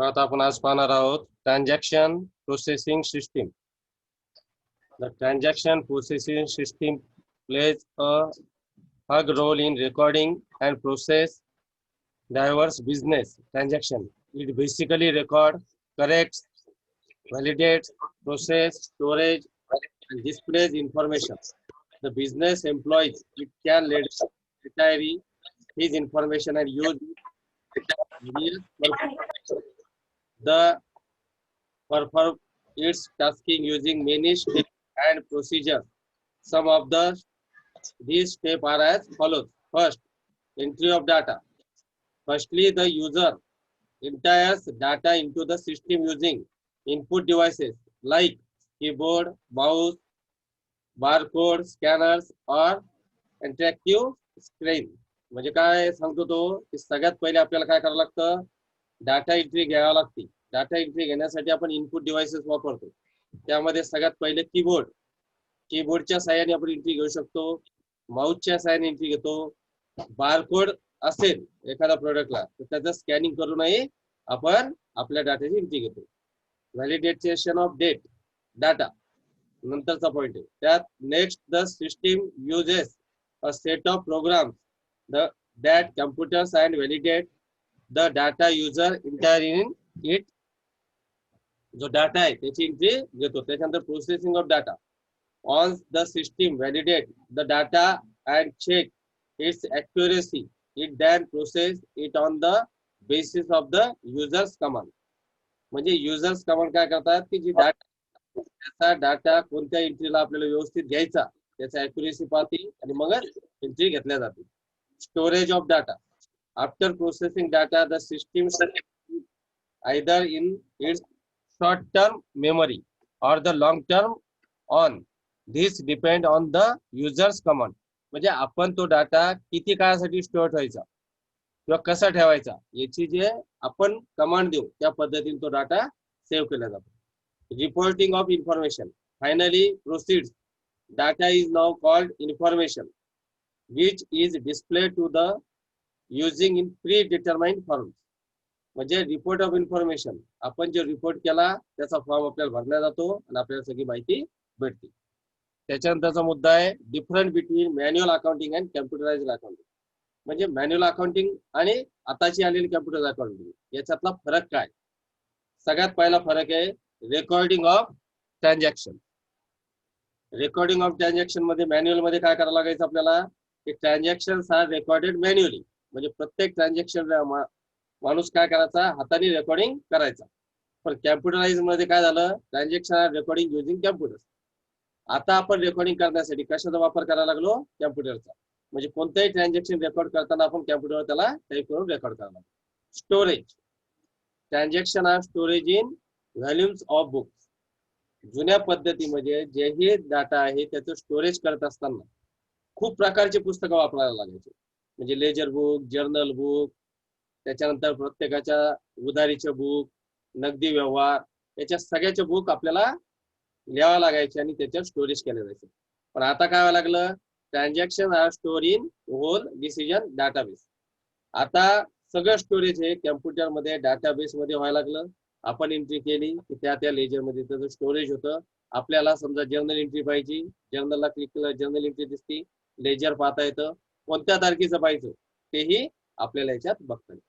आता आपण आज पाहणार आहोत transaction processing system. The transaction processing system plays a hug role in recording and process diverse business transaction. It basically records, corrects, validates, process, storage, and displays information. The business employees it can later retire his information and use it for various purposes. The perform its tasking using many steps and procedures. Some of these steps are as follows. First, entry of data. Firstly, the user enters data into the system using input devices like keyboard, mouse, barcode, scanners, or interactive screen. म्हणजे काय सांगतो तो की सगळ्यात पहिले आपल्याला काय करावं लागतं, डाटा एंट्री घ्यावी लागते. डाटा एंट्री घेण्यासाठी आपण इनपुट डिव्हाइसेस वापरतो. त्यामध्ये सगळ्यात पहिले कीबोर्डच्या साहाय्याने आपण एंट्री घेऊ शकतो, माऊसच्या साहाय्याने एंट्री घेतो. बारकोड असेल एखाद्या प्रोडक्टला तर त्याचं स्कॅनिंग करूनही आपण आपल्या डाटाची एंट्री घेतो. व्हॅलिडेशन ऑफ डाटा नंतरचा पॉइंट आहे. त्यात next the system uses a set of programs that computers and validate the data user enter in it. जो डाटा आहे त्याची एंट्री घेतो. त्याच्यानंतर processing of data. once the system validate the data and check its accuracy, it then process it on the basis of the users command. म्हणजे users command काय करतात की जी data त्याचा डाटा कोणत्या एंट्रीला आपल्याला व्यवस्थित घ्यायचा त्याचा ॲक्युरेसी पाहते आणि मग एंट्री घेतल्या जाते. Storage of data. After processing data, the system either in its short-term memory or the long-term on. This depend on the user's command. म्हणजे आपण तो डाटा किती काळासाठी स्टोअर ठेवायचा किंवा कसा ठेवायचा याची जे आपण कमांड देऊ त्या पद्धतीने तो डाटा सेव्ह केला जातो. Reporting of information. Finally proceeds. Data is now called information which is displayed to the using in predetermined forms. म्हणजे रिपोर्ट ऑफ इन्फॉर्मेशन. आपण जे रिपोर्ट केला त्याचा फॉर्म आपल्याला भरला जातो आणि आपल्याला सगळी माहिती भेटते. त्याच्यानंतरचा मुद्दा आहे difference between manual accounting and computerized accounting. म्हणजे मॅन्युअल अकाउंटिंग आणि आताची आलेली कॅम्प्युटर अकाउंटिंग याच्यातला फरक काय. सगळ्यात पहिला फरक आहे recording of transaction. Recording of transaction मध्ये मॅन्युअल मध्ये काय करावं लागायचं आपल्याला, ट्रान्झॅक्शन्स आर रेकॉर्डेड मॅन्युअली. म्हणजे प्रत्येक ट्रान्झॅक्शन माणूस काय करायचा हाताने रेकॉर्डिंग करायचा. पण कॅम्प्युटराइज मध्ये काय झालं, transaction are recording using computer. आता आपण रेकॉर्डिंग करण्यासाठी कशाचा वापर करायला लागलो, कॅम्प्युटरचा. म्हणजे कोणतेही ट्रान्झॅक्शन रेकॉर्ड करताना आपण कॅम्प्युटरवर त्याला टाईप करून रेकॉर्ड करायला लागलो. Storage. Transaction are storage in volumes of books. जुन्या पद्धतीमध्ये जेही डाटा आहे त्याचं स्टोरेज करत असताना खूप प्रकारचे पुस्तकं वापरायला लागायचे. म्हणजे लेजर बुक, जर्नल बुक, त्याच्यानंतर प्रत्येकाच्या उधारीचे बुक, नगदी व्यवहार, याच्या सगळ्याचे बुक आपल्याला लिहावं लागायचे आणि त्याच्यात स्टोरेज केले जायचे. पण आता काय व्हायला लागलं, transaction are store in whole decision database. आता सगळं स्टोरेज हे कॅम्प्युटर मध्ये डाटाबेस मध्ये व्हायला लागलं. आपण एंट्री केली की त्या लेजर मध्ये त्याचं स्टोरेज होतं. आपल्याला समजा जर्नल एंट्री पाहिजे, जर्नलला क्लिक केलं जर्नल एंट्री दिसते, लेजर पाहता येतं, कोणत्या तारखेचं पाहिजे तेही आपल्याला याच्यात बघता येतं.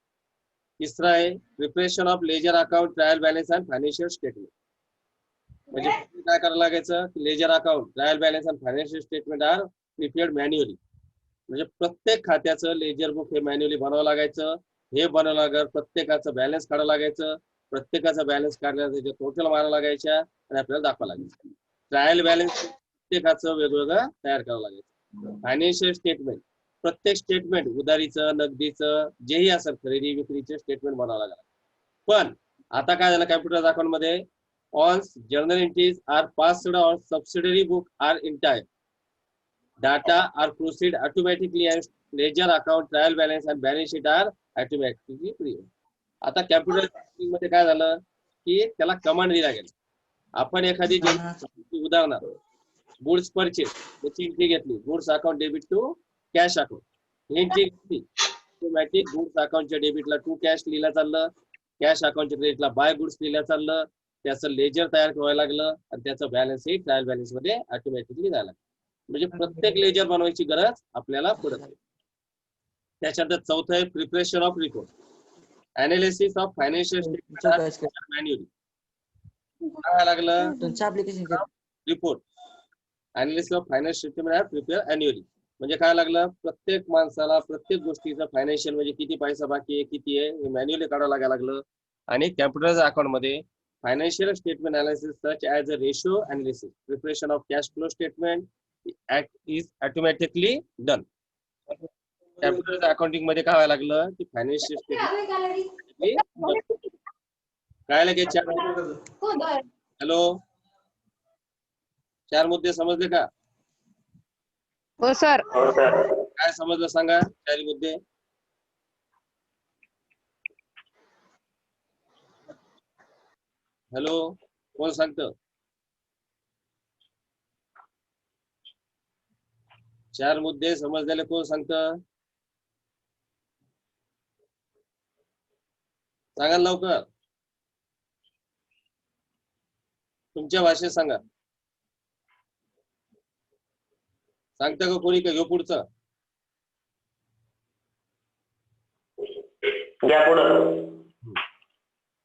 तिसरा आहे preparation of ledger account, trial balance and financial statement. म्हणजे काय करायला लागायचं की ledger account, trial balance and financial statement are prepared manually. म्हणजे प्रत्येक खात्याचं लेजर बुक हे मॅन्युअली बनावं लागायचं. हे बनावं लागलं प्रत्येकाचं बॅलन्स काढावं लागायचं. प्रत्येकाचा बॅलन्स काढल्यावर त्याच्या टोटल मारा लागायच्या आणि आपल्याला दाखवा लागायचं. ट्रायल बॅलन्स प्रत्येकाचं वेगवेगळं तयार करावं लागायचं. फायनान्शियल स्टेटमेंट, प्रत्येक स्टेटमेंट उधारीचं, नगदीचं, जेही असेल खरेदी विक्रीचे स्टेटमेंट बनावं लागलं. पण आता काय झालं कॅम्प्युटर अकाउंट मध्ये, once journal entries are passed on subsidiary book are entire, data are proceed automatically and ledger account, trial balance and balance sheet are automatically print. आता कॅम्प्युटर मध्ये काय झालं की त्याला कमांड दिला गेला. आपण एखादी उदाहरणार्थ गुड्स परचेस याची एंट्री घेतली, goods account debit to cash account entry घेतली, ऑटोमॅटिक गुड्स अकाउंटच्या डेबिटला टू कॅश लिहिला चाललं. कॅश अकाउंटच्या क्रेडिटला बाय गुड्स लिहिल्या चाललं, त्याचं लेजर तयार व्हायला लागलं आणि त्याचं बॅलन्स ही ट्रायल बॅलन्स मध्ये ऑटोमॅटिकली जायला. म्हणजे प्रत्येक लेजर बनवायची गरज आपल्याला पडत नाही. त्याच्यानंतर चौथं आहे preparation of report, analysis of financial statement manually. काय लागलं report, analysis of financial statement prepare annually. म्हणजे काय लागलं, प्रत्येक माणसाला प्रत्येक गोष्टीचं फायनान्शियल म्हणजे किती पैसा बाकी आहे, किती आहे हे मॅन्युअली काढावं लागायला लागलं. आणि कॅम्प्युटराइज अकाउंट मध्ये financial statement analysis such as a ratio analysis, preparation of cash flow statement is automatically done. Computerise accounting मध्ये काय व्हायला लागलं की फायनान्शियल स्टेटमेंट काय लागायचे. हॅलो, 4 मुद्दे समजले का? हो सर. काय समजलं सांगा 4 मुद्दे. हॅलो, कोण सांगतं? 4 मुद्दे समजलेले कोण सांगतं? सांगा लवकर, तुमच्या भाषेत सांगा. सांगता का कोणी? का घेऊ पुढचं?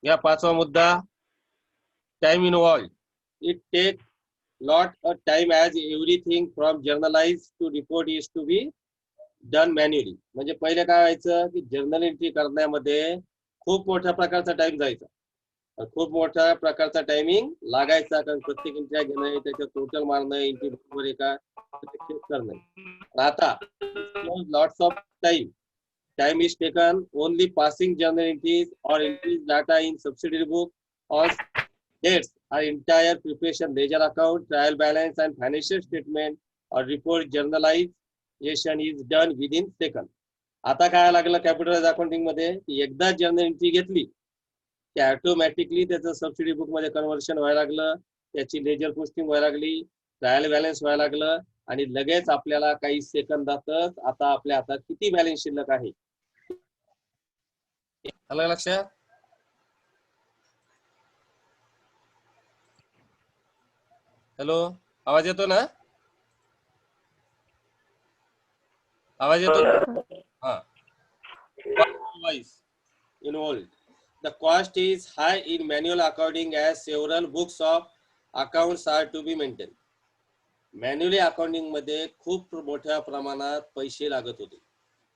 या 5वा मुद्दा, time involved. It take lot of time as everything from journalize to report is to be done manually. म्हणजे पहिले काय व्हायचं की जर्नल एंट्री करण्यामध्ये खूप मोठ्या प्रकारचा टाइम जायचा, खूप मोठ्या प्रकारचा टायमिंग लागायचा, कारण प्रत्येक एंट्री घेणं, त्याचं टोटल मारणं, एंट्री बरोबर आहे का चेक करणं. आता lots of time is taken only passing journal entries or entries data in subsidiary book or dates are entire preparation ledger account, trial balance and financial statement or report journalization is done within second. आता काय लागलं capitalise accounting मध्ये की एकदा journal entry घेतली की automatically त्याचं subsidy book मध्ये कन्व्हर्शन व्हायला लागलं, त्याची लेजर पोस्टिंग व्हायला लागली, ट्रायल बॅलन्स व्हायला लागलं आणि लगेच आपल्याला काही सेकंदातच आता आपल्या हातात किती बॅलन्स शिल्लक आहे. आलं लक्षात? हॅलो, आवाज येतो ना? आवाज येतो? हा. Involved. The cost is high in manual accounting as several books of accounts are to be maintained. Manually accounting मध्ये खूप मोठ्या प्रमाणात पैसे लागत होते,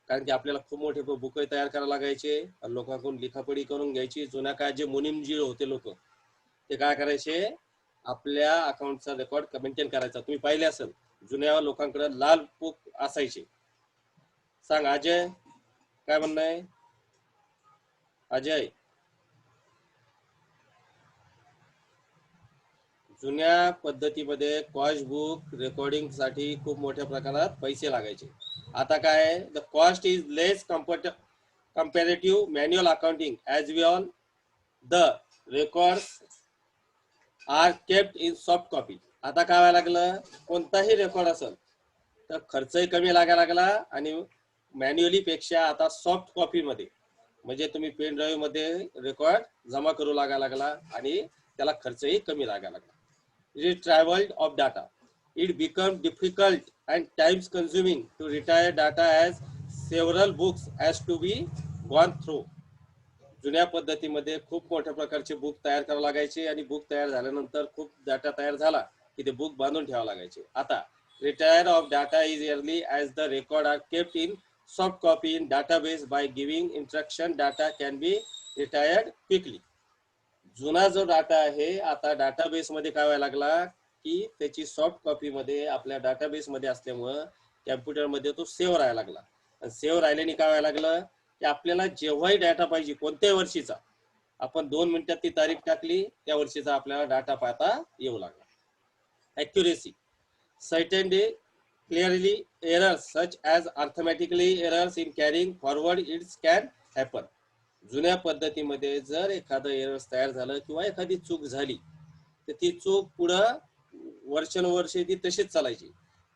कारण की आपल्याला खूप मोठे बुक तयार करायला लागायचे, लोकांकडून लिखापडी करून घ्यायची. जुन्या काळात जे मुनिमजी होते लोक, ते काय करायचे, आपल्या अकाउंटचा रेकॉर्ड मेंटेन करायचा. तुम्ही पाहिले असेल जुन्या लोकांकडे लाल बुक असायचे. सांग अजय, काय म्हणणं आहे अजय? जुन्या पद्धतीमध्ये कॉस्ट बुक रेकॉर्डिंग साठी खूप मोठ्या प्रकारात पैसे लागायचे. आता काय, the cost is less comparative manual accounting as we all the records are kept in soft copy. आता काय व्हायला लागलं, कोणताही रेकॉर्ड असेल तर खर्चही कमी लागायला लागला आणि मॅन्युअली पेक्षा आता सॉफ्ट कॉपी मध्ये, म्हणजे तुम्ही पेन ड्राईव्ह मध्ये रेकॉर्ड जमा करू लागायला लागला आणि त्याला खर्चही कमी लागायला लागला. Retrieval of data. It becomes difficult and time consuming to retire data as several books has to be gone through. जुन्या पद्धतीमध्ये खूप मोठ्या प्रकारचे बुक तयार करावे लागायचे आणि बुक तयार झाल्यानंतर खूप डाटा तयार झाला की ते बुक बांधून ठेवावे लागायचे. आता retire of data is early as the record are kept in soft copy in database by giving instruction data can be retired quickly. जुना जो डाटा आहे आता डाटाबेस मध्ये काय व्हायला लागला की त्याची सॉफ्ट कॉपी मध्ये आपल्या डाटाबेस मध्ये असल्यामुळं कॅम्प्युटर मध्ये तो सेव्ह राहायला लागला. आणि सेव्ह राहिल्याने काय व्हायला लागलं की आपल्याला जेव्हाही डाटा पाहिजे कोणत्याही वर्षीचा, आपण 2 मिनिटात ती तारीख टाकली, त्या वर्षीचा आपल्याला डाटा पाहता येऊ लागला. Accuracy, certainty, clearly errors such as arithmetically errors in carrying forward its can happen. जुन्या पद्धतीमध्ये जर एखादं एरर्स तयार झालं किंवा एखादी चूक झाली तर ती चूक पुढं वर्षानुवर्षे ती तशीच चालायची.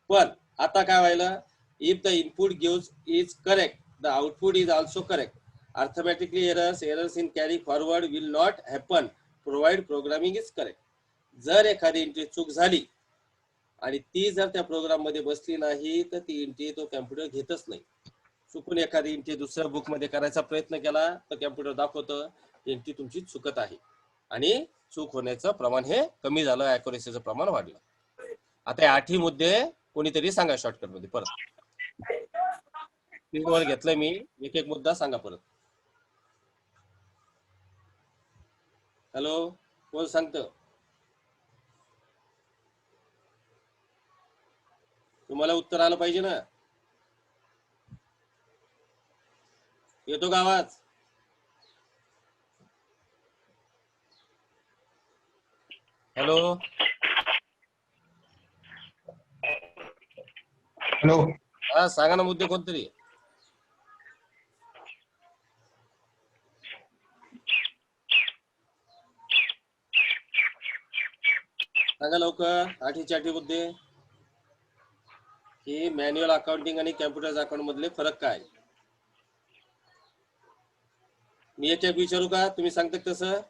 पण आता काय व्हायला, if the input gives is correct the output is also correct. Arithmetically errors in carry forward will not happen provide programming is correct. जर एखादी एंट्री चूक झाली आणि ती जर त्या प्रोग्राम मध्ये बसली नाही तर ती एंट्री तो कॅम्प्युटर घेतच नाही. चुकून एखादी एंट्री दुसऱ्या बुक मध्ये करायचा प्रयत्न केला तर कॅम्प्युटर दाखवतं एंट्री तुमची चुकत आहे आणि चूक होण्याचं प्रमाण हे कमी झालं, अॅक्युरेसीचं प्रमाण वाढलं. आता 8 मुद्दे कोणीतरी सांगा शॉर्टकट मध्ये परत. स्क्रीनवर घेतलंय मी, एक एक मुद्दा सांगा परत. हॅलो, कोण सांगतं? तुम्हाला उत्तर आलं पाहिजे ना. येतो का आवाज? हॅलो हॅलो, हा सांगा ना मुद्दे कोणतरी. सांगा लवकर. 8 मुद्दे की मॅन्युअल अकाउंटिंग आणि कॅम्प्युटर अकाउंट मधले फरक काय? मी एक एक विचारू का, तुम्ही सांगता तसं?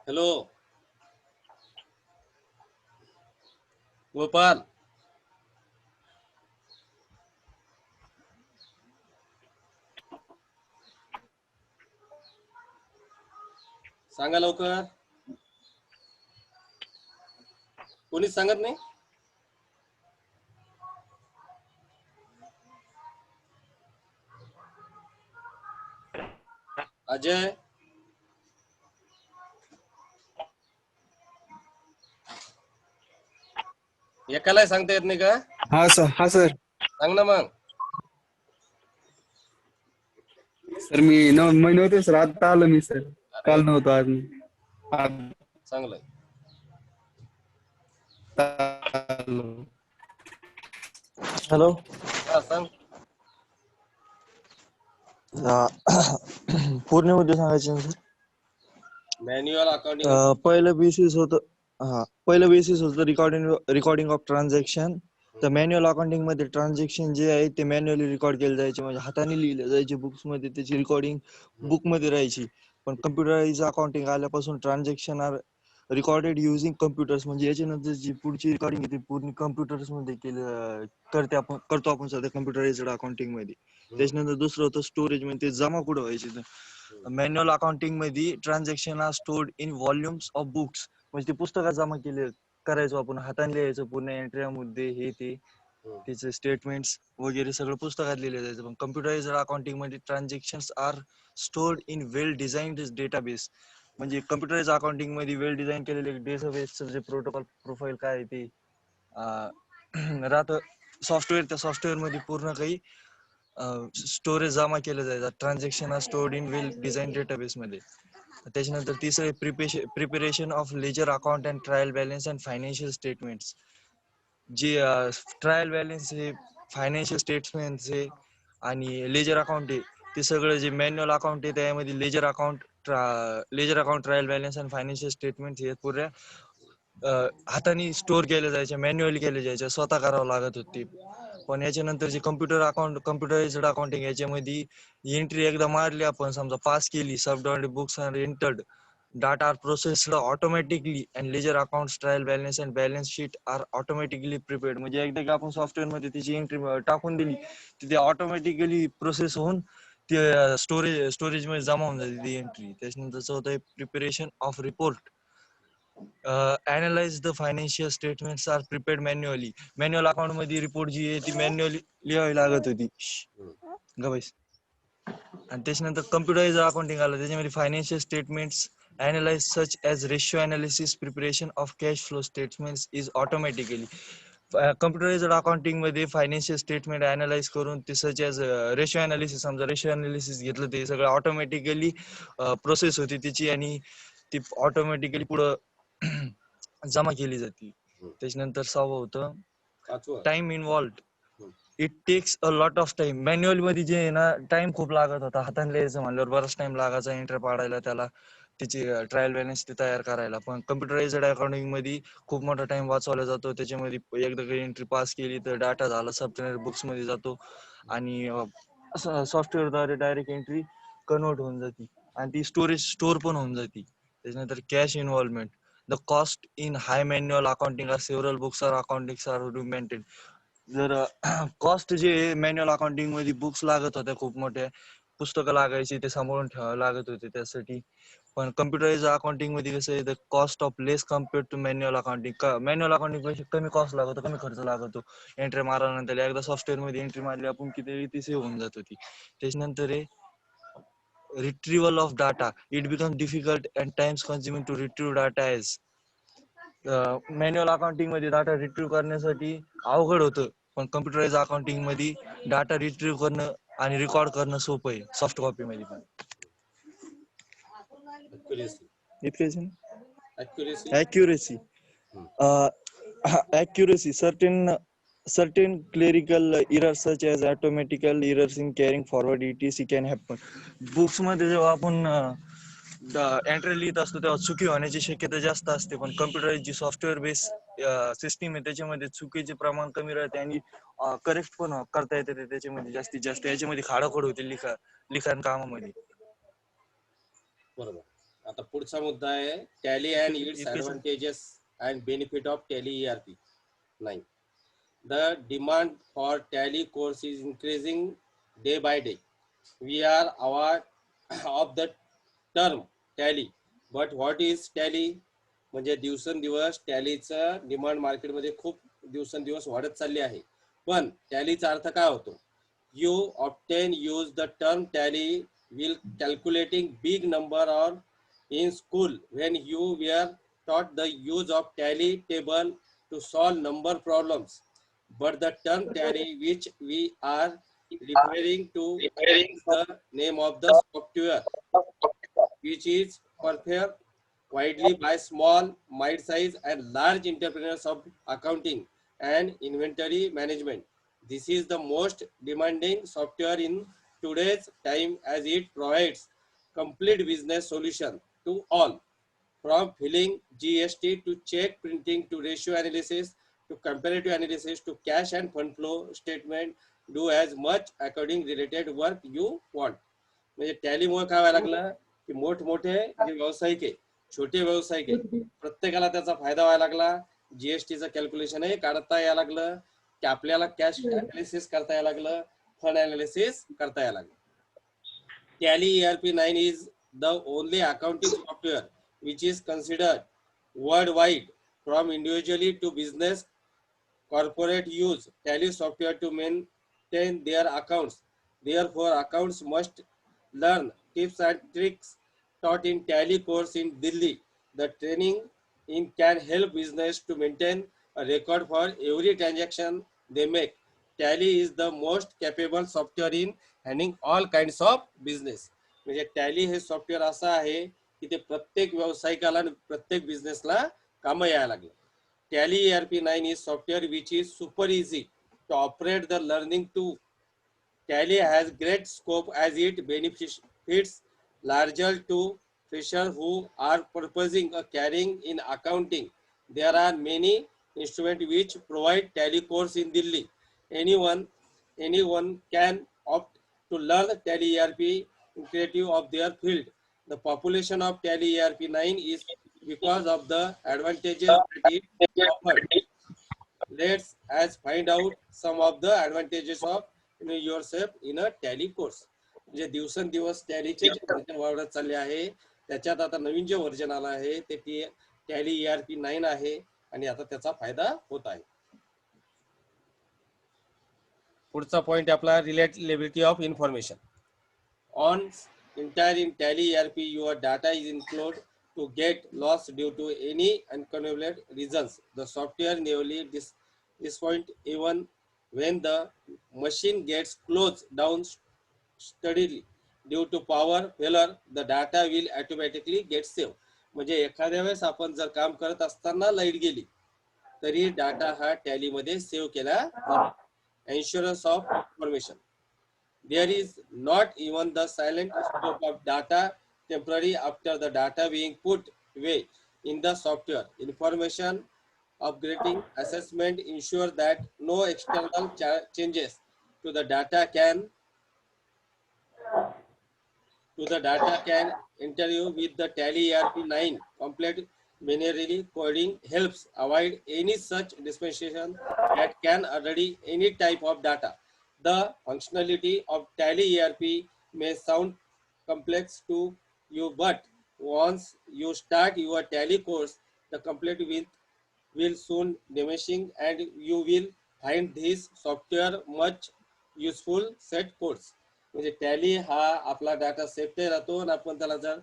हॅलो गोपाल, सांगा लवकर. कोणीच सांगत नाही. अजय, एकाला सांगता येत नाही का? हा सर. सांग ना मग. सर मी नव्हते सर, आता आलो मी सर. काल नव्हतो, आज मी चांगलंय. आलो. हॅलो. हा सांग. पूर्ण मुद्दे सांगायचे ना सर. मॅन्युअल अकाउंटिंग पहिलं बेसिस होतं रिकॉर्डिंग ऑफ ट्रान्झॅक्शन. तर मॅन्युअल अकाउंटिंग मध्ये ट्रान्झॅक्शन जे आहे ते मॅन्युअली रेकॉर्ड केले जायचे, म्हणजे हाताने लिहिले जायचे. बुक्स मध्ये त्याची रिकॉर्डिंग बुक मध्ये राहायची. पण कम्प्युटराइज अकाउंटिंग आल्यापासून transaction are recorded using computers, म्हणजे याच्यानंतर जी पुढची रिकॉर्डिंग आहे ती पूर्ण कम्प्युटर्स मध्ये करतो आपण सध्या कम्प्युटराइज्ड अकाउंटिंग मध्ये. त्याच्यानंतर दुसरं होतं स्टोरेज, म्हणजे ते जमा कुठं व्हायचे. मॅन्युअल अकाउंटिंग मध्ये transaction are stored in volumes of books, म्हणजे ते पुस्तकात जमा करायचो आपण, हाताने लिहायचो पूर्ण एंट्री मुद्दे हे ते त्याचे स्टेटमेंट्स वगैरे सगळं पुस्तकात लिहिलं जायचं. पण कम्प्युटराइज्ड अकाउंटिंग मध्ये transactions are stored in well designed database, म्हणजे कम्प्युटराइज्ड अकाउंटिंग मध्ये वेल डिझाईन केलेले डेटाबेसचं जे प्रोटोकॉल प्रोफाईल काय आहे ते राहतं सॉफ्टवेअर. त्या सॉफ्टवेअर मध्ये पूर्ण काही स्टोरेज जमा केलं जायचं. Transaction are stored in well design database मध्ये. त्याच्यानंतर तिसरे preparation of ledger account and trial balance and financial statements, जे ट्रायल बॅलन्स हे फायनान्शियल स्टेटमेंट्स हे आणि लेजर अकाउंट आहे ते सगळं जे मॅन्युअल अकाउंट आहे त्यामध्ये ledger account trial balance and financial statement हे पुऱ्या हाताने स्टोअर केले जायचे, मॅन्युअली केले जायचे, स्वतः करावं लागत होती. पण याच्यानंतर जे कम्प्युटराइज्ड अकाउंटिंग याच्यामध्ये एंट्री एकदा मारली आपण, समजा पास केली, subdocument books are entered, data are processed automatically and ledger accounts trial balance and balance sheet are automatically prepared, म्हणजे एकदा की आपण सॉफ्टवेअर मध्ये त्याची एंट्री टाकून दिली ते ऑटोमॅटिकली प्रोसेस होऊन ते स्टोरेज मध्ये जमा होऊन जाते ती एंट्री. त्याच्यानंतर होतं preparation of report. Analyze the financial statements are prepared manually. Manual account मध्ये रिपोर्ट जी आहे ती मॅन्युअली लिहावी लागत होती. आणि त्याच्यानंतर कम्प्युटराइज अकाउंटिंग आलं, त्याच्यामध्ये financial statements analyze such as ratio analysis, preparation of cash flow statements is automatically. Computerised accounting मध्ये फायनान्शियल स्टेटमेंट अनालाइज करून ते सच एज रेशो अनालिसिस, समजा रेशो अनालिसिस घेतलं ते सगळं ऑटोमॅटिकली प्रोसेस होती त्याची आणि ती ऑटोमॅटिकली पुढं जमा केली जाते. त्याच्यानंतर 6वं होतं time involved. It takes a lot of time. Manual मध्ये जे आहे ना टाइम खूप लागत होता, हाताने लिहायचं म्हणल्यावर बराच टाइम लागायचा एंट्री पाडायला त्याला. त्याची ट्रायल बॅलन्स ते तयार करायला. पण कम्प्युटराइज्ड अकाउंटिंग मध्ये खूप मोठा टाइम वाचवला जातो. त्याच्यामध्ये एकदा काही एंट्री पास केली तर डाटा झाला सबटेनर बुक्स मध्ये जातो आणि सॉफ्टवेअरद्वारे डायरेक्ट एंट्री कन्वर्ट होऊन जाते आणि ती स्टोर पण होऊन जाते. त्याच्यानंतर cash involvement. The cost in high manual accounting are several books are accountings are maintain. जर कॉस्ट जे मॅन्युअल अकाउंटिंग मध्ये बुक्स लागत होत्या, खूप मोठ्या पुस्तकं लागायची, ते सांभाळून ठेवावे लागत होते त्यासाठी. पण कम्प्युटराइज अकाउंटिंग मध्ये कसं आहे, the cost of less compared to manual accounting. Manual accounting पेक्षा कमी कॉस्ट लागतो, कमी खर्च लागतो एंट्री मारल्यानंतर. एकदा सॉफ्टवेअर मध्ये एंट्री मारली आपण की ती सेव्ह होऊन जात होती. त्याच्यानंतर आहे retrieval of data. It become difficult and times consuming to retrieve data as. Manual accounting मध्ये डाटा रिट्रीव्ह करण्यासाठी अवघड होतं, पण कम्प्युटराइज अकाउंटिंग मध्ये डाटा रिट्रीव्ह करणं आणि रेकॉर्ड करणं सोपं आहे सॉफ्ट कॉपी मध्ये पण. Accuracy. इतकेच Accuracy. accuracy. Hmm. Accuracy. Certain clerical errors such as automatical errors in carrying forward etc can happen. Books मध्ये जेव्हा आपण एंट्री लिहित असतो तेव्हा चुकी होण्याची शक्यता जास्त असते, पण कम्प्युटराइज जी सॉफ्टवेअर बेस सिस्टीम आहे त्याच्यामध्ये चुकीचे प्रमाण कमी राहते आणि करेक्ट पण करता येते त्याच्यामध्ये जास्तीत जास्त. याच्यामध्ये खाडाखोड होते लिखाण कामामध्ये. बरोबर. आता पुढचा मुद्दा आहे टॅली अँड इट्स इतकेच. Advantages and benefit of Tally ERP 9. The demand for tally course is increasing day by day. We are aware of the term tally, but what is tally? म्हणजे दिवसेंदिवस टॅलीचं डिमांड मार्केटमध्ये खूप दिवसेंदिवस वाढत चालली आहे. पण टॅलीचा अर्थ काय होतो? You often use the term tally while calculating big number or in school when you were taught the use of tally table to solve number problems. But the term tally which we are referring to is the name of the software which is preferred widely by small, mid-size and large entrepreneurs of accounting and inventory management. This is the most demanding software in today's time as it provides complete business solution to all, from filing GST to check printing to ratio analysis to comparative analysis to cash and fund flow statement. Do as much accounting related work you want. म्हणजे टॅलीमुळे काय व्हायला लागलं की मोठमोठे जे व्यावसायिक आहे, छोटे व्यावसायिक आहे, प्रत्येकाला त्याचा फायदा व्हायला लागला. जीएसटीचं कॅल्क्युलेशनही काढता यायला लागलं की आपल्याला कॅश अनालिसिस करता यायला लागलं, फंड अनालिसिस करता यायला लागलं. Tally ERP 9 is the only accounting software which is considered worldwide from individually to business corporate use Tally software to maintain their accounts. Therefore, accounts must learn tips and tricks taught in Tally course in Delhi. The training in can help business to maintain a record for every transaction they make. Tally is the most capable software in handling all kinds of business. म्हणजे tally हे software असं आहे की ते प्रत्येक व्यावसायिकाला आणि प्रत्येक बिझनेसला कामं यायला लागले. Tally ERP 9 is software which is super easy to operate. The learning to Tally has great scope as it benefits larger to freshers who are purposing a carrying in accounting. There are many instruments which provide Tally course in Delhi. Anyone can opt to learn Tally ERP creative of their field. The population of Tally ERP 9 is because of the advantages that it offered. Let's as find out some of the advantages of yourself in a Tally course. म्हणजे दिवसेंदिवस टॅलीचे जे version वाढत चालले आहे, त्याच्यात आता नवीन जे version आलं आहे ते टॅली ERP 9 आहे आणि आता त्याचा फायदा होत आहे. पुढचा पॉइंट आपला relatability of information. On entire in Tally ERP, your data is included to get lost due to any uncontrollable reasons. The software nearly disappoint even when the machine gets closed down steadily due to power failure. The data will automatically get saved. म्हणजे एखाद्या वेळेस आपण जर काम करत असताना light गेली तरी डाटा हा टॅली मध्ये सेव्ह केला जातो. Insurance of information. There is not even the silent scope of data temporary after the data being put away in the software. Information upgrading assessment ensure that no external changes to the data can interview with the Tally ERP9 complete binary coding helps avoid any such dispensation that can already any type of data. The functionality of Tally ERP may sound complex to you, but once you start your Tally course, the complete will soon diminishing and you will find this software much useful set codes. म्हणजे tally हा आपला data safe राहतो आणि आपण त्याला जर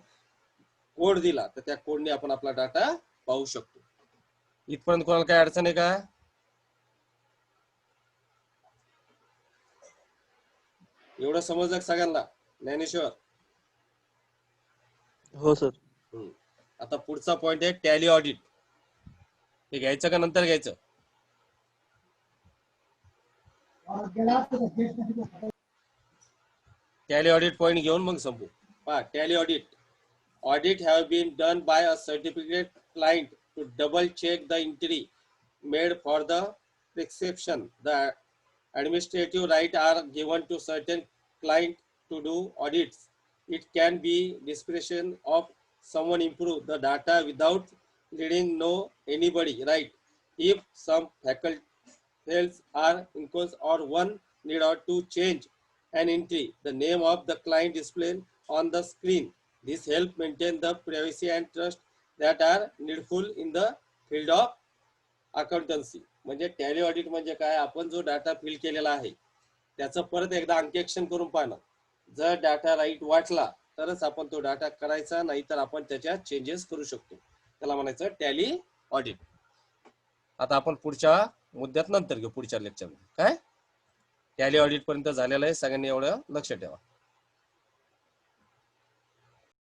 code दिला तर त्या कोडने आपण आपला डाटा पाहू शकतो. इथपर्यंत कोणाला काय अडचण आहे का? एवढं समजलं सगळ्यांना? ज्ञानेश्वर हो सर. आता पुढचा पॉइंट आहे टॅली ऑडिट. हे घ्यायचं का नंतर घ्यायचं? टॅली ऑडिट पॉइंट घेऊन मग संपू. पहा tally audit. Audit have been done by a certificate client to double check the entry made for the prescription. The administrative right are given to certain client to do audits. It can be discretion of someone improve the data without leading know anybody, right? If some faculties are incorrect or one need or to change an entry, the name of the client displayed on the screen. This help maintain the privacy and trust that are needful in the field of accountancy. म्हणजे tally audit म्हणजे काय? आपण जो data fill केलेला आहे त्याचं परत एकदा अंकेक्षण करून पाहणं. जर डाटा राईट वाटला तरच आपण तो डाटा करायचा, नाहीतर आपण त्याच्यात चेंजेस करू शकतो. त्याला म्हणायचं टॅली ऑडिट. आता आपण पुढच्या मुद्द्यात नंतर घेऊ पुढच्या लेक्चरमध्ये. काय टॅली ऑडिट पर्यंत झालेलं आहे, सगळ्यांनी एवढं लक्ष ठेवा.